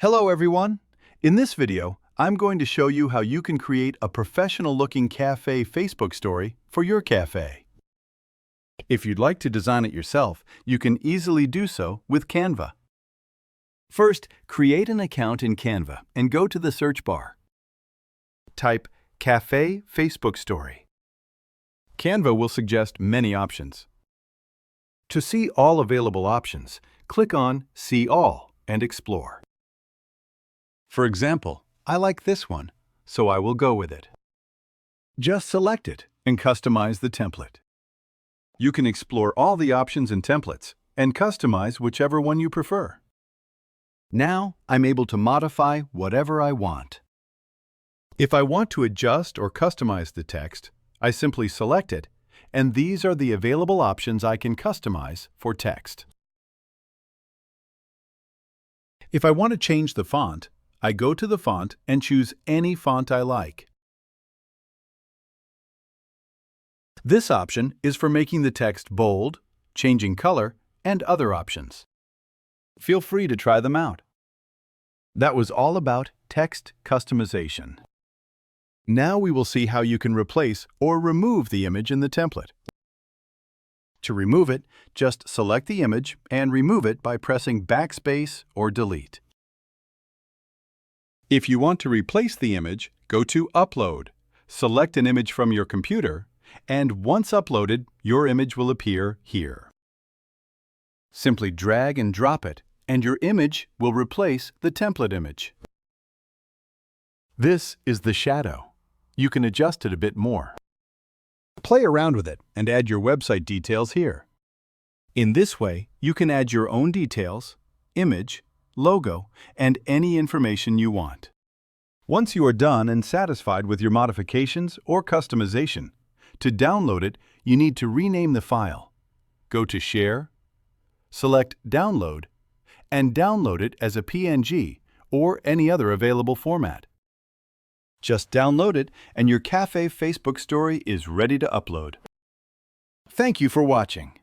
Hello everyone! In this video, I'm going to show you how you can create a professional-looking cafe Facebook story for your cafe. If you'd like to design it yourself, you can easily do so with Canva. First, create an account in Canva and go to the search bar. Type Cafe Facebook Story. Canva will suggest many options. To see all available options, click on See All and explore. For example, I like this one, so I will go with it. Just select it and customize the template. You can explore all the options and templates and customize whichever one you prefer. Now, I'm able to modify whatever I want. If I want to adjust or customize the text, I simply select it, and these are the available options I can customize for text. If I want to change the font, I go to the font and choose any font I like. This option is for making the text bold, changing color, and other options. Feel free to try them out. That was all about text customization. Now we will see how you can replace or remove the image in the template. To remove it, just select the image and remove it by pressing Backspace or Delete. If you want to replace the image, go to Upload, select an image from your computer, and once uploaded, your image will appear here. Simply drag and drop it, and your image will replace the template image. This is the shadow. You can adjust it a bit more. Play around with it and add your website details here. In this way, you can add your own details, image, logo, and any information you want. Once you are done and satisfied with your modifications or customization, to download it, you need to rename the file. Go to Share, select Download, and download it as a PNG or any other available format. Just download it and your cafe Facebook story is ready to upload. Thank you for watching.